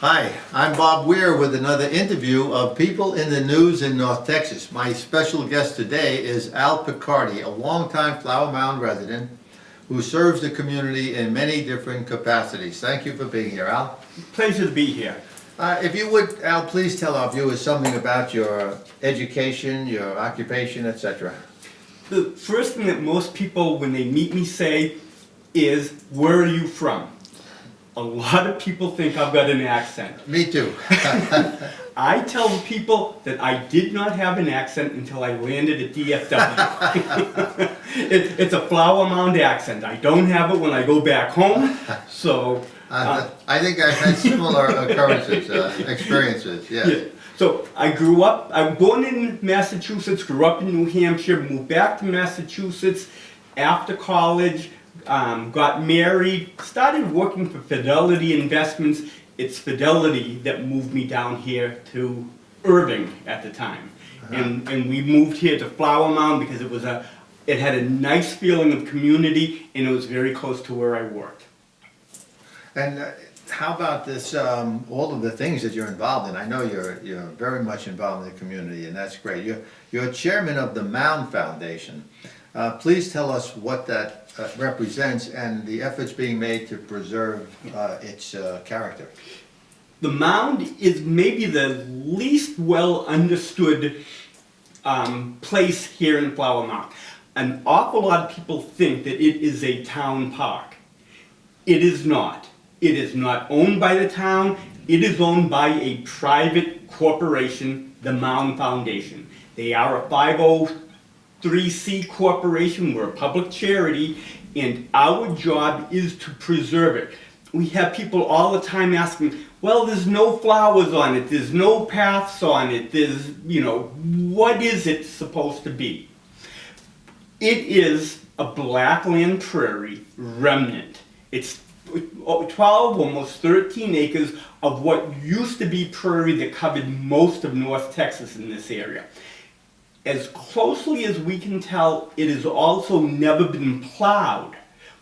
Hi, I'm Bob Weir with another interview of People in the News in North Texas. My special guest today is Al Picardi, a longtime Flower Mound resident who serves the community in many different capacities. Thank you for being here, Al. Pleasure to be here. If you would, Al, please tell our viewers something about your education, your occupation, etc. The first thing that most people, when they meet me, say is, "Where are you from?" A lot of people think I've got an accent. Me too. I tell people that I did not have an accent until I landed at DFW. It's a Flower Mound accent. I don't have it when I go back home, so... I think I've had similar experiences, yes. Yeah. So I was born in Massachusetts, grew up in New Hampshire, moved back to Massachusetts after college, got married, started working for Fidelity Investments. It's Fidelity that moved me down here to Irving at the time. And we moved here to Flower Mound because it had a nice feeling of community and it was very close to where I worked. And how about this, all of the things that you're involved in? I know you're very much involved in the community, and that's great. You're chairman of the Mound Foundation. Please tell us what that represents and the efforts being made to preserve its character. The Mound is maybe the least well understood place here in Flower Mound. An awful lot of people think that it is a town park. It is not. It is not owned by the town. It is owned by a private corporation, the Mound Foundation. They are a 503c corporation. We're a public charity, and our job is to preserve it. We have people all the time asking, well, there's no flowers on it, there's no paths on it, what is it supposed to be? It is a blackland prairie remnant. It's 12, almost 13 acres of what used to be prairie that covered most of North Texas in this area. As closely as we can tell, it has also never been plowed.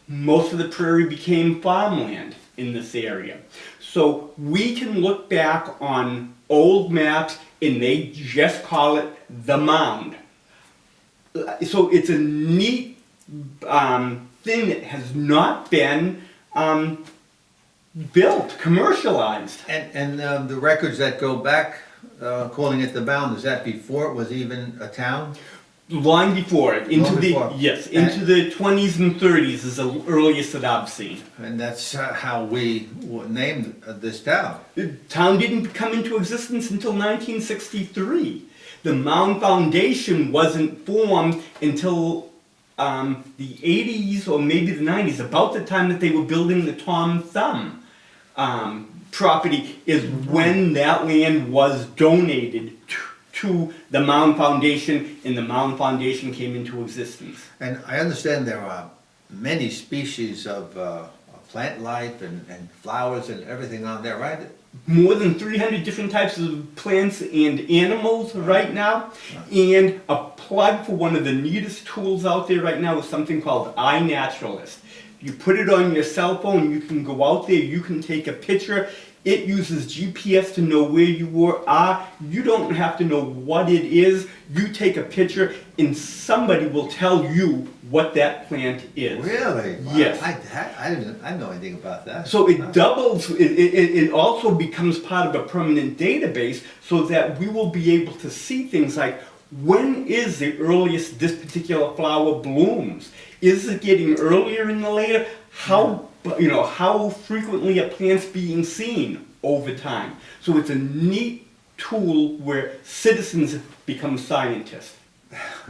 Most of the prairie became farmland in this area. So we can look back on old maps and they just call it the Mound. So it's a neat thing that has not been built, commercialized. And the records that go back, calling it the Mound, is that before it was even a town? Long before it, into the 20s and 30s is the earliest that I've seen. And that's how we named this town. The town didn't come into existence until 1963. The Mound Foundation wasn't formed until the 80s or maybe the 90s, about the time that they were building the Tom Thumb property is when that land was donated to the Mound Foundation, and the Mound Foundation came into existence. And I understand there are many species of plant life and flowers and everything on there, right? More than 300 different types of plants and animals right now. And a plug for one of the neatest tools out there right now is something called Naturalist. You put it on your cell phone, you can go out there, you can take a picture. It uses GPS to know where you are. You don't have to know what it is. You take a picture and somebody will tell you what that plant is. Really? Wow. Yes. I didn't know anything about that. So it doubles, it also becomes part of a permanent database so that we will be able to see things like, when is the earliest this particular flower blooms? Is it getting earlier in the later? How frequently a plant's being seen over time. So it's a neat tool where citizens become scientists.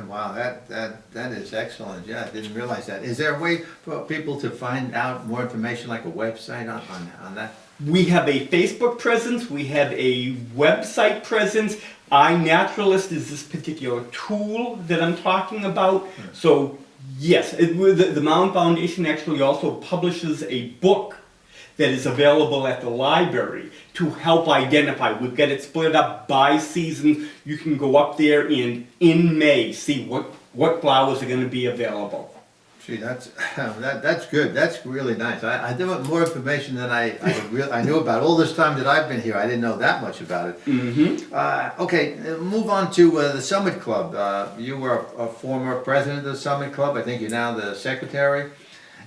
Wow, that is excellent. Yeah, I didn't realize that. Is there a way for people to find out more information, like a website on that? We have a Facebook presence, we have a website presence. iNaturalist is this particular tool that I'm talking about. So yes, the Mound Foundation actually also publishes a book that is available at the library to help identify. We've got it split up by season. You can go up there and in May see what flowers are going to be available. Gee, that's good. That's really nice. I do want more information than I knew about. All this time that I've been here, I didn't know that much about it. Okay, move on to the Summit Club. You were a former president of the Summit Club. I think you're now the secretary.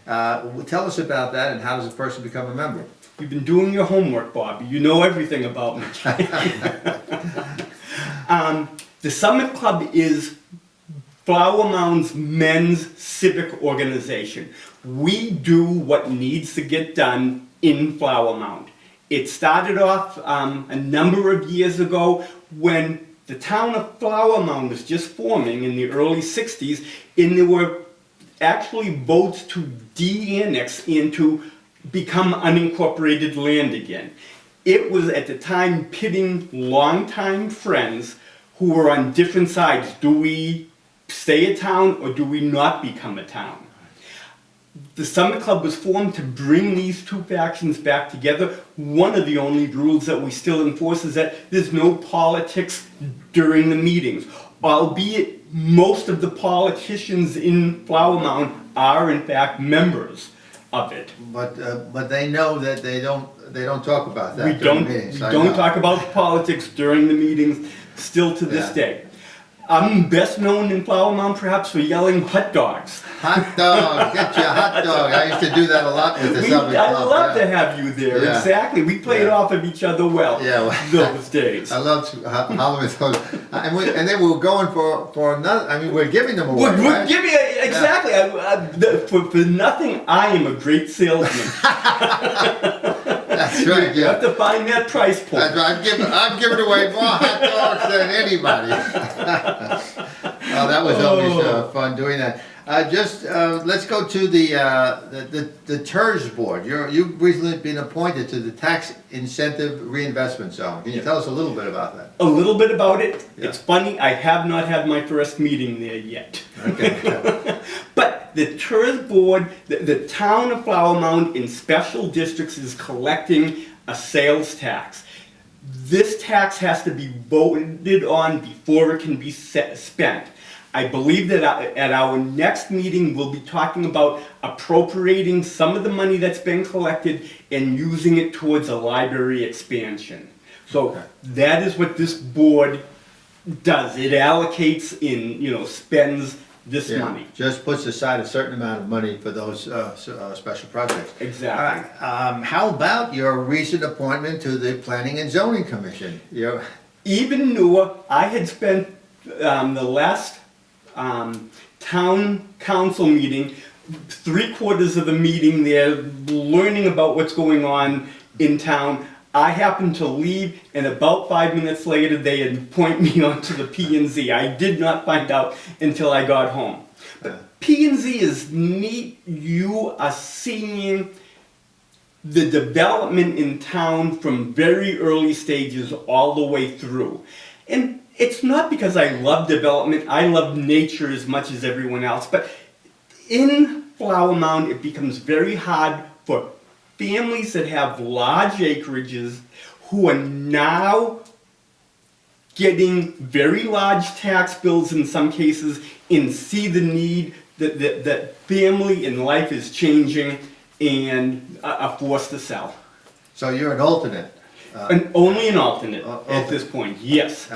Tell us about that, and how does a person become a member? You've been doing your homework, Bobby. You know everything about me. The Summit Club is Flower Mound's men's civic organization. We do what needs to get done in Flower Mound. It started off a number of years ago when the town of Flower Mound was just forming in the early 60s, and there were actually votes to de-annex and to become unincorporated land again. It was at the time pitting longtime friends who were on different sides. Do we stay a town or do we not become a town? The Summit Club was formed to bring these two factions back together. One of the only rules that we still enforce is that there's no politics during the meetings, albeit most of the politicians in Flower Mound are in fact members of it. But they know that they don't talk about that We during don't, meetings. we I don't know. talk about politics during the meetings, still to this Yeah. day. I'm best known in Flower Mound perhaps for yelling hot dogs. Hot dog, get your hot dog. I used to do that a lot with the Summit I'd Club. love yeah. to have you there, Yeah. exactly. We played Yeah. off of each other well Yeah, well, those days. I loved Halloween. And then we were going for another. I mean, we're giving them away. We're Right? giving exactly. For nothing, I am a great salesman. That's right. You have Yeah. to find that price point. That's right. I'm giving away more hot dogs than anybody. Oh, that was always fun doing that. Let's go to the TERS board. You've recently been appointed to the Tax Incentive Reinvestment Zone. Can you tell us a little bit about that? A little bit about it. Yeah. It's funny, I have not had my first meeting there yet. Okay. But the TERS board, the town of Flower Mound in special districts is collecting a sales tax. This tax has to be voted on before it can be spent. I believe that at our next meeting, we'll be talking about appropriating some of the money that's been collected and using it towards a library expansion. So Okay. that is what this board does. It allocates spends this Yeah, money. just puts aside a certain amount of money for those special projects. Exactly. How about your recent appointment to the Planning and Zoning Commission? Even newer, I had spent the last town council meeting, 3/4 of the meeting there, learning about what's going on in town. I happened to leave, and about 5 minutes later, they had appointed me onto the P&Z. I did not find out until I got home. But P&Z is neat. You are seeing the development in town from very early stages all the way through. And it's not because I love development, I love nature as much as everyone else, but in Flower Mound it becomes very hard for families that have large acreages who are now getting very large tax bills in some cases and see the need that family and life is changing and are forced to sell. So you're an alternate. And only an alternate at alternate. this point, yes.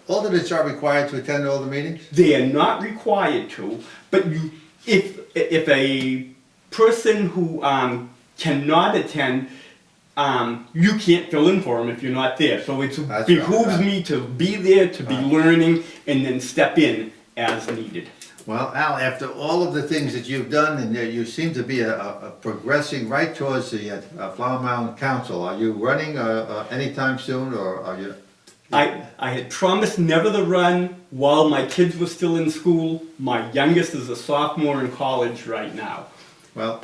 Alternates are required to attend all the meetings? They are not required to, but if a person who cannot attend, you can't fill in for them if you're not there. So it That's behooves right. me to be there, to be learning, and then step in as needed. Well, Al, after all of the things that you've done, and you seem to be progressing right towards the Flower Mound Council, are you running anytime soon, or are you? I had promised never to run while my kids were still in school. My youngest is a sophomore in college right now. Well,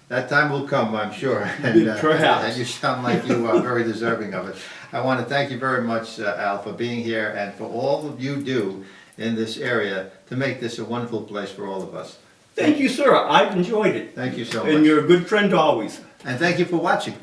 that time will come, I'm sure. Perhaps. And you sound like you are very deserving of it. I want to thank you very much, Al, for being here and for all that you do in this area to make this a wonderful place for all of us. Thank you, sir. I've enjoyed it. Thank you so much. And you're a good friend always. And thank you for watching.